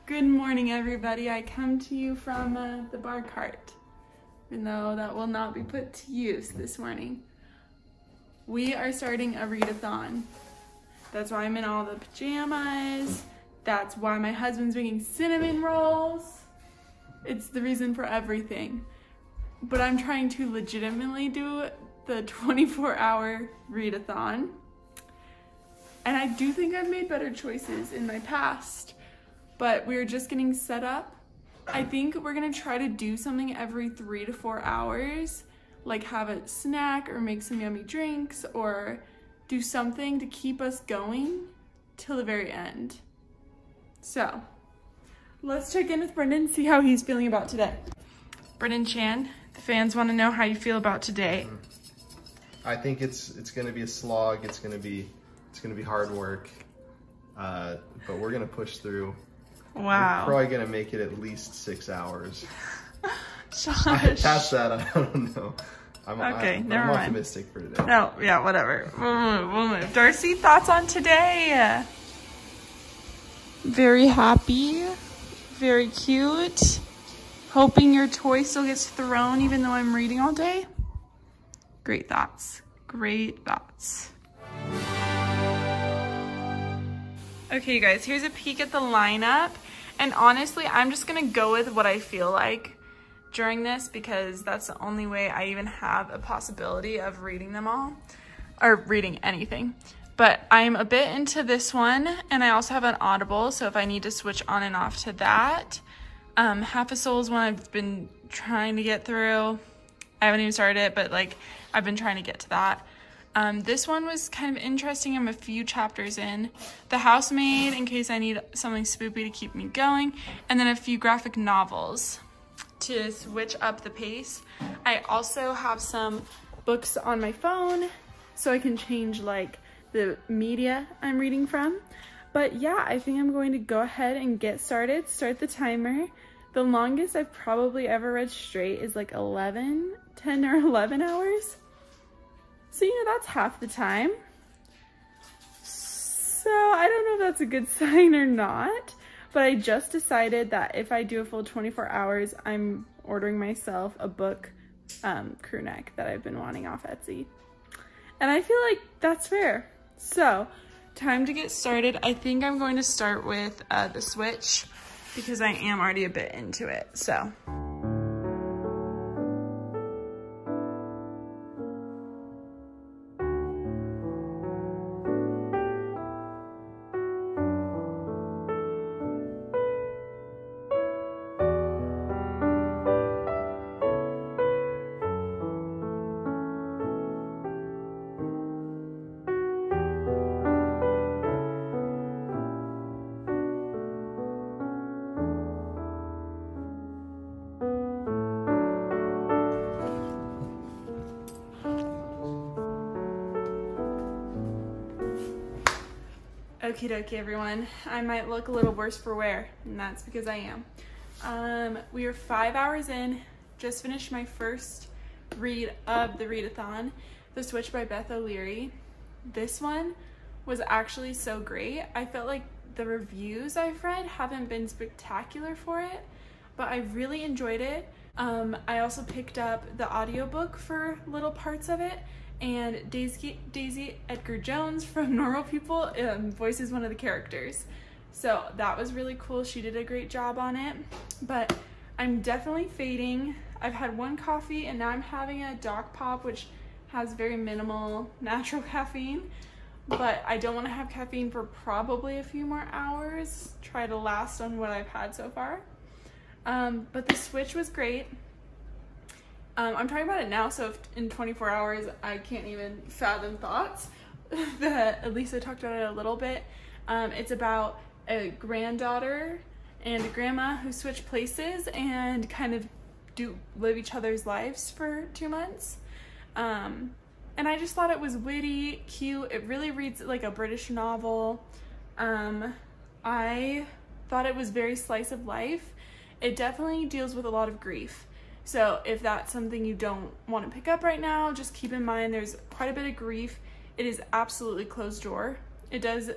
Good morning, everybody. I come to you from the bar cart, even though that will not be put to use this morning. We are starting a read-a-thon. That's why I'm in all the pajamas. That's why my husband's making cinnamon rolls. It's the reason for everything. But I'm trying to legitimately do the 24-hour read-a-thon. And I do think I've made better choices in my past, but we're just getting set up. I think we're gonna try to do something every 3 to 4 hours, like have a snack or make some yummy drinks or do something to keep us going till the very end. So let's check in with Brendan, see how he's feeling about today. Brendan Chan, the fans wanna know how you feel about today. I think it's gonna be a slog. It's gonna be hard work, but we're gonna push through. Wow. We're probably gonna make it at least 6 hours. Josh. Past that, I don't know. I'm optimistic for today. No, yeah, whatever. We'll move. Darcy, thoughts on today? Very happy, very cute. Hoping your toy still gets thrown even though I'm reading all day. Great thoughts. Great thoughts. Okay, you guys, here's a peek at the lineup. And honestly, I'm just gonna go with what I feel like during this because that's the only way I even have a possibility of reading them all, or reading anything. But I'm a bit into this one, and I also have an Audible, so if I need to switch on and off to that. Half a Soul is one I've been trying to get through. I haven't even started it, but like I've been trying to get to that. This one was kind of interesting. I'm a few chapters in. The Housemaid, in case I need something spoopy to keep me going. And then a few graphic novels to switch up the pace. I also have some books on my phone so I can change like the media I'm reading from. But yeah, I think I'm going to go ahead and get started, start the timer. The longest I've probably ever read straight is like 10 or 11 hours. So, you know, that's half the time. So I don't know if that's a good sign or not, but I just decided that if I do a full 24 hours, I'm ordering myself a book crew neck that I've been wanting off Etsy. And I feel like that's fair. So, time to get started. I think I'm going to start with the Switch because I am already a bit into it, so. Okie dokie, everyone. I might look a little worse for wear, and that's because I am. We are 5 hours in, just finished my first read of the read-a-thon, The Switch by Beth O'Leary. This one was actually so great. I felt like the reviews I've read haven't been spectacular for it, but I really enjoyed it. I also picked up the audiobook for little parts of it, and Daisy Edgar-Jones from Normal People voices one of the characters. So that was really cool. She did a great job on it, but I'm definitely fading. I've had one coffee and now I'm having a Doc Pop, which has very minimal natural caffeine, but I don't want to have caffeine for probably a few more hours. Try to last on what I've had so far. But the Switch was great. I'm talking about it now, so if in 24 hours I can't even fathom thoughts, that at least I talked about it a little bit. It's about a granddaughter and a grandma who switch places and kind of live each other's lives for 2 months. And I just thought it was witty, cute. It really reads like a British novel. I thought it was very slice of life. It definitely deals with a lot of grief. So if that's something you don't want to pick up right now, just keep in mind there's quite a bit of grief. It is absolutely closed door. It does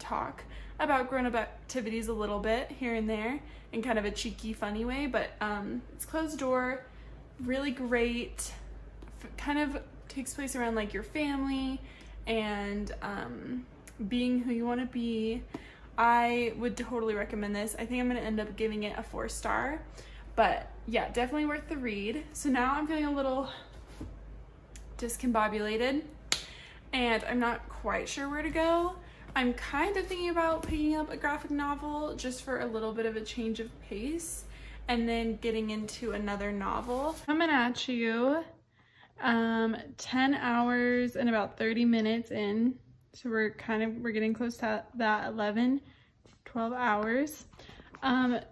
talk about grown-up activities a little bit here and there in kind of a cheeky, funny way, but it's closed door, really great, kind of takes place around like your family and being who you want to be. I would totally recommend this. I think I'm going to end up giving it a 4-star, but yeah, definitely worth the read. So now I'm feeling a little discombobulated and I'm not quite sure where to go. I'm kind of thinking about picking up a graphic novel just for a little bit of a change of pace and then getting into another novel. Coming at you 10 hours and about 30 minutes in. So we're getting close to that 11, 12 hours.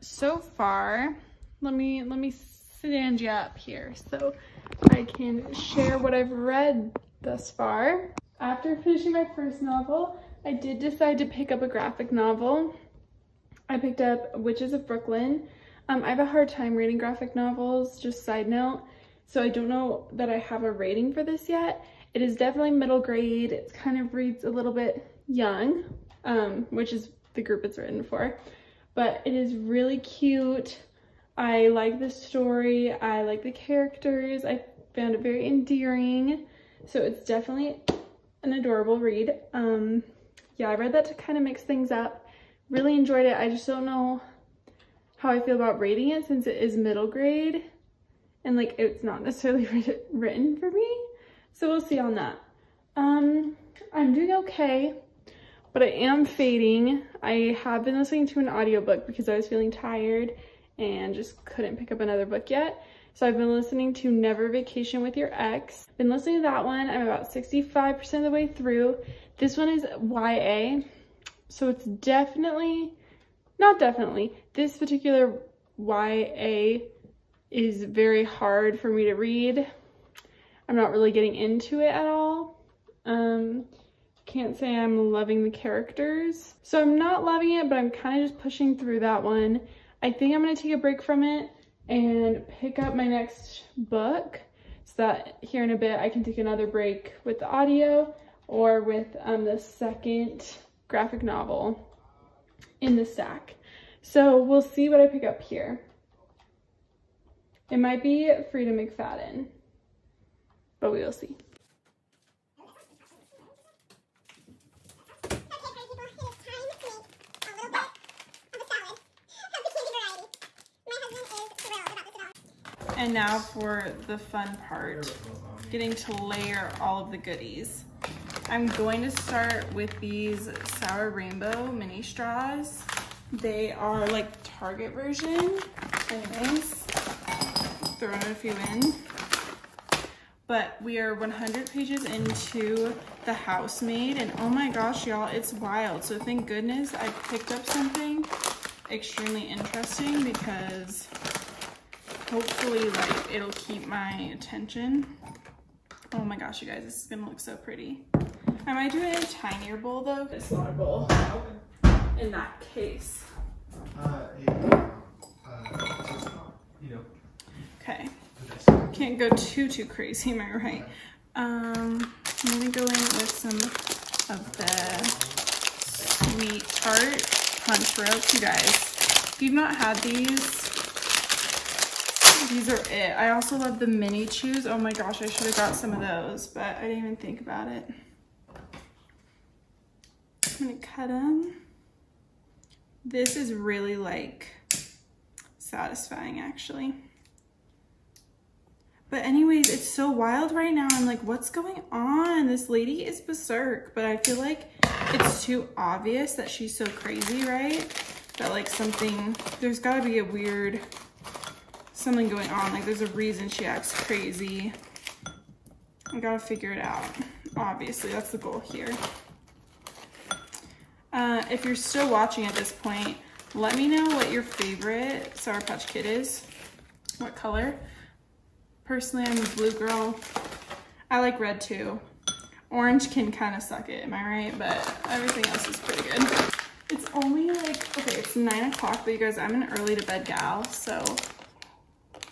So far, let me stand you up here so I can share what I've read thus far. After finishing my first novel, I did decide to pick up a graphic novel. I picked up Witches of Brooklyn. I have a hard time reading graphic novels, just side note, so I don't know that I have a rating for this yet. It is definitely middle grade. It kind of reads a little bit young, which is the group it's written for, but it is really cute. I like the story. I like the characters. I found it very endearing, so it's definitely an adorable read. Yeah, I read that to kind of mix things up. Really enjoyed it. I just don't know how I feel about rating it since it is middle grade and like it's not necessarily written for me. So we'll see on that. I'm doing okay, but I am fading. I have been listening to an audiobook because I was feeling tired and just couldn't pick up another book yet. So I've been listening to Never Vacation with Your Ex. Been listening to that one. I'm about 65% of the way through. This one is YA. So it's this particular YA is very hard for me to read. I'm not really getting into it at all. Can't say I'm loving the characters. So I'm not loving it, but I'm kind of just pushing through that one. I think I'm gonna take a break from it and pick up my next book so that here in a bit I can take another break with the audio or with the second graphic novel in the stack. So we'll see what I pick up here. It might be Frida McFadden, but we will see. And now for the fun part, getting to layer all of the goodies. I'm going to start with these Sour Rainbow mini straws. They are like Target version. Anyways, throwing a few in. But we are 100 pages into the Housemaid, and oh my gosh, y'all, it's wild. So thank goodness I picked up something extremely interesting because hopefully like it'll keep my attention. Oh my gosh, you guys, this is gonna look so pretty. I might do it in a tinier bowl though. It's not a bowl in that case. Okay. Can't go too crazy, am I right? I'm gonna go in with some of the Sweet Tart Punch Ropes. You guys, if you've not had these are it. I also love the mini chews. Oh my gosh, I should have got some of those, but I didn't even think about it. I'm gonna cut them. This is really like satisfying actually. But anyways, it's so wild right now. I'm like, what's going on? This lady is berserk, but I feel like it's too obvious that she's so crazy, right? That like there's gotta be a weird, something going on. Like there's a reason she acts crazy. I gotta figure it out. Obviously, that's the goal here. If you're still watching at this point, let me know what your favorite Sour Patch Kid is. What color? Personally, I'm a blue girl. I like red too. Orange can kind of suck it, am I right? But everything else is pretty good. It's only like, okay, it's 9 o'clock, but you guys, I'm an early to bed gal, so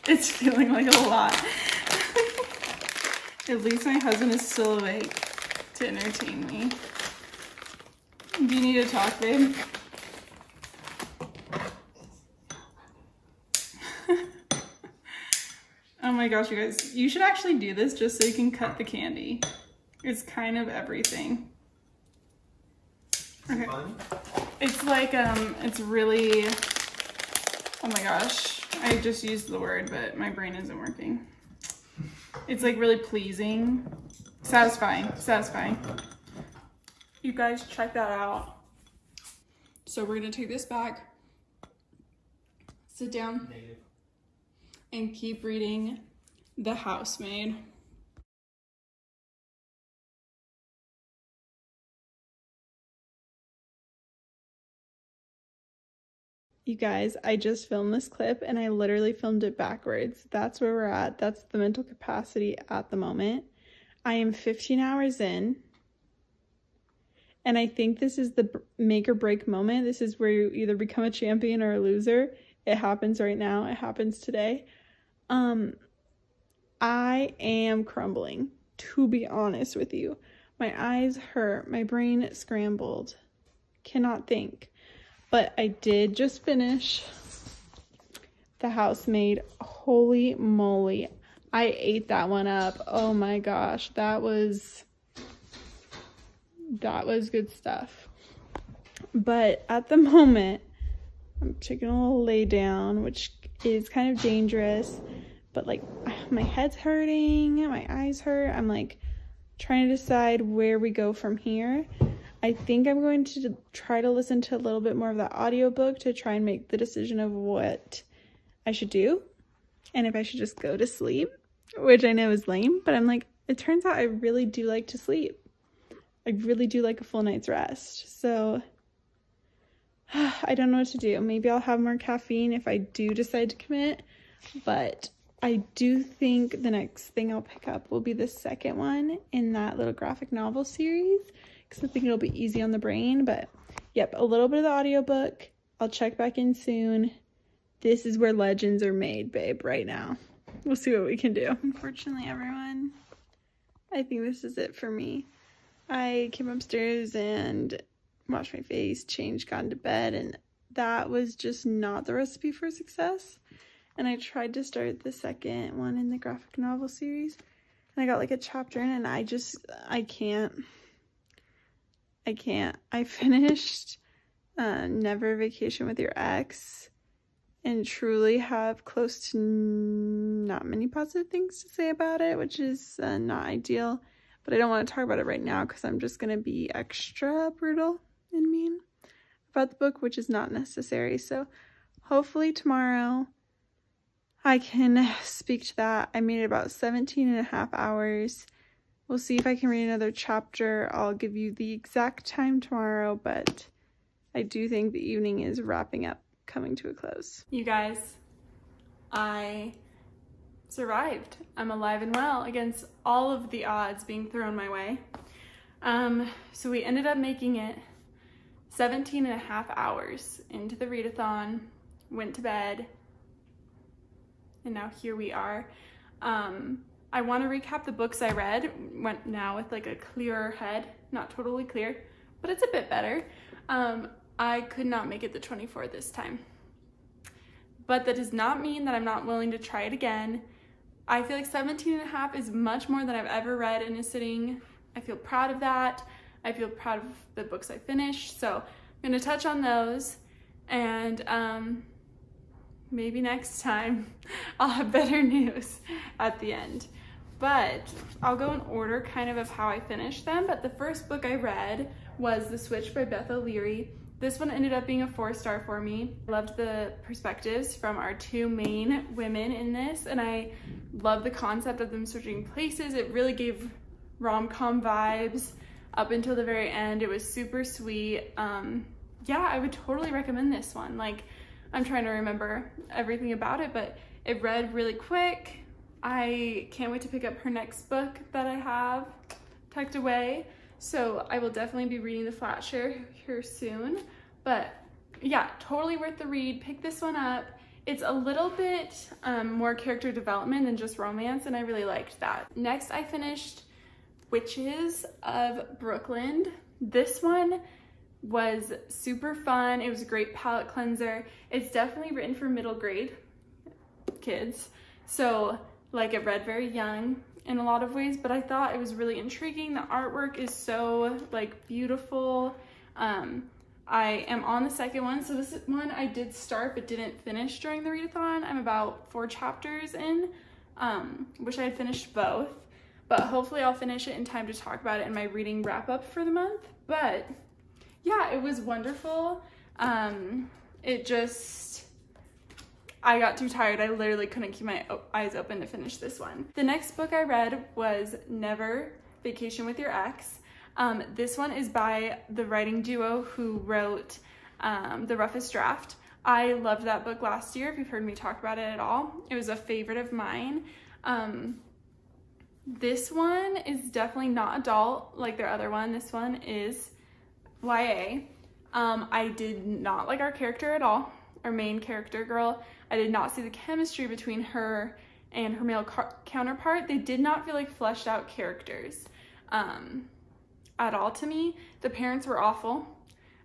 it's feeling like a lot. At least my husband is still awake to entertain me. Do you need to talk, babe? my gosh, you guys, you should actually do this just so you can cut the candy. It's kind of everything. Okay. It's like, it's really, oh my gosh, I just used the word, but my brain isn't working. It's like really pleasing, satisfying. You guys check that out. So we're gonna take this back, sit down, and keep reading The Housemaid. You guys, I just filmed this clip and I literally filmed it backwards. That's where we're at. That's the mental capacity at the moment. I am 15 hours in. And I think this is the make or break moment. This is where you either become a champion or a loser. It happens right now. It happens today. I am crumbling, to be honest with you. My eyes hurt. My brain scrambled. Cannot think. But I did just finish The Housemaid. Holy moly. I ate that one up. Oh my gosh. That was good stuff. But at the moment, I'm taking a little lay down, which is kind of dangerous. But like, my head's hurting, my eyes hurt. I'm like trying to decide where we go from here. I think I'm going to try to listen to a little bit more of the audiobook to try and make the decision of what I should do. And if I should just go to sleep, which I know is lame, but I'm like, it turns out I really do like to sleep. I really do like a full night's rest. So I don't know what to do. Maybe I'll have more caffeine if I do decide to commit, but I do think the next thing I'll pick up will be the second one in that little graphic novel series, because I think it'll be easy on the brain. But yep, a little bit of the audiobook. I'll check back in soon. This is where legends are made, babe, right now. We'll see what we can do. Unfortunately, everyone, I think this is it for me. I came upstairs and washed my face, changed, gone to bed, and that was just not the recipe for success. And I tried to start the second one in the graphic novel series, and I got like a chapter in, and I can't. I finished Never Vacation with Your Ex, and truly have close to not many positive things to say about it, which is not ideal. But I don't want to talk about it right now because I'm just going to be extra brutal and mean about the book, which is not necessary. So hopefully tomorrow I can speak to that. I made it about 17.5 hours. We'll see if I can read another chapter. I'll give you the exact time tomorrow, but I do think the evening is wrapping up, coming to a close. You guys, I survived. I'm alive and well against all of the odds being thrown my way. So we ended up making it 17.5 hours into the read-a-thon, went to bed, and now here we are. I want to recap the books I read, went now with like a clearer head, not totally clear, but it's a bit better. I could not make it the 24 this time, but that does not mean that I'm not willing to try it again. I feel like 17.5 is much more than I've ever read in a sitting. I feel proud of that. I feel proud of the books I finished. So I'm gonna touch on those, and maybe next time I'll have better news at the end. But I'll go in order kind of how I finished them. But the first book I read was The Switch by Beth O'Leary. This one ended up being a 4-star for me. I loved the perspectives from our two main women in this, and I love the concept of them switching places. It really gave rom-com vibes up until the very end. It was super sweet. Yeah, I would totally recommend this one. Like, I'm trying to remember everything about it, but it read really quick. I can't wait to pick up her next book that I have tucked away. So I will definitely be reading the flat share here soon. But yeah, totally worth the read. Pick this one up. It's a little bit more character development than just romance, and I really liked that. Next, I finished Witches of Brooklyn. This one was super fun. It was a great palate cleanser. It's definitely written for middle grade kids. So like it read very young in a lot of ways, but I thought it was really intriguing. The artwork is so like beautiful. I am on the second one. So this one I did start but didn't finish during the readathon. I'm about 4 chapters in. Wish I had finished both, but hopefully I'll finish it in time to talk about it in my reading wrap up for the month. But yeah, it was wonderful. I got too tired. I literally couldn't keep my eyes open to finish this one. The next book I read was Never, Vacation with Your Ex. This one is by the writing duo who wrote The Roughest Draft. I loved that book last year, if you've heard me talk about it at all. It was a favorite of mine. This one is definitely not adult like their other one. This one is YA. I did not like our character at all, our main character girl. I did not see the chemistry between her and her male counterpart. They did not feel like fleshed out characters at all to me. The parents were awful.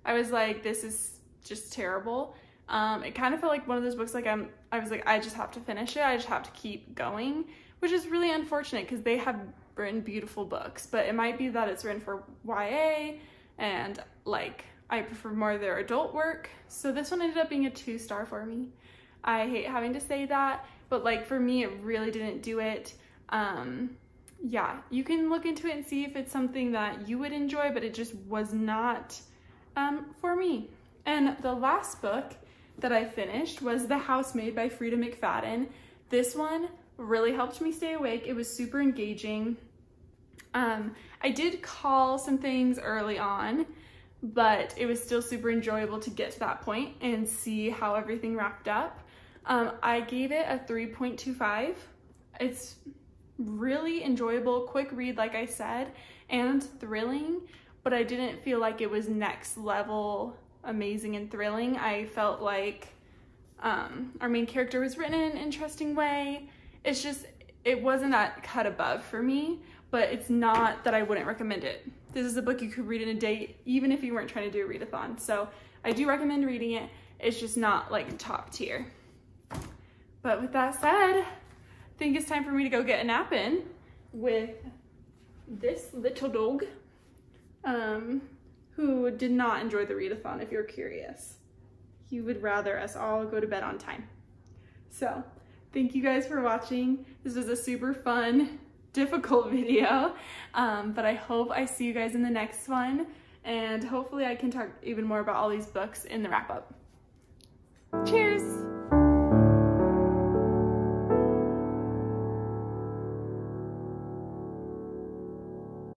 I was like, this is just terrible. It kind of felt like one of those books like I was like, I just have to finish it. I just have to keep going, which is really unfortunate because they have written beautiful books, but it might be that it's written for YA and like I prefer more of their adult work. So this one ended up being a 2-star for me. I hate having to say that, but like for me, it really didn't do it. Yeah, you can look into it and see if it's something that you would enjoy, but it just was not for me. And the last book that I finished was The Housemaid by Freida McFadden. This one really helped me stay awake. It was super engaging. I did call some things early on, but it was still super enjoyable to get to that point and see how everything wrapped up. I gave it a 3.25. It's really enjoyable, quick read, like I said, and thrilling, but I didn't feel like it was next level amazing and thrilling. I felt like our main character was written in an interesting way. It's just, it wasn't that cut above for me, but it's not that I wouldn't recommend it. This is a book you could read in a day, even if you weren't trying to do a readathon. So I do recommend reading it. It's just not like top tier. But with that said, I think it's time for me to go get a nap in with this little dog, who did not enjoy the readathon, if you're curious. He would rather us all go to bed on time. So thank you guys for watching. This was a super fun, difficult video, but I hope I see you guys in the next one, and hopefully I can talk even more about all these books in the wrap up. Cheers!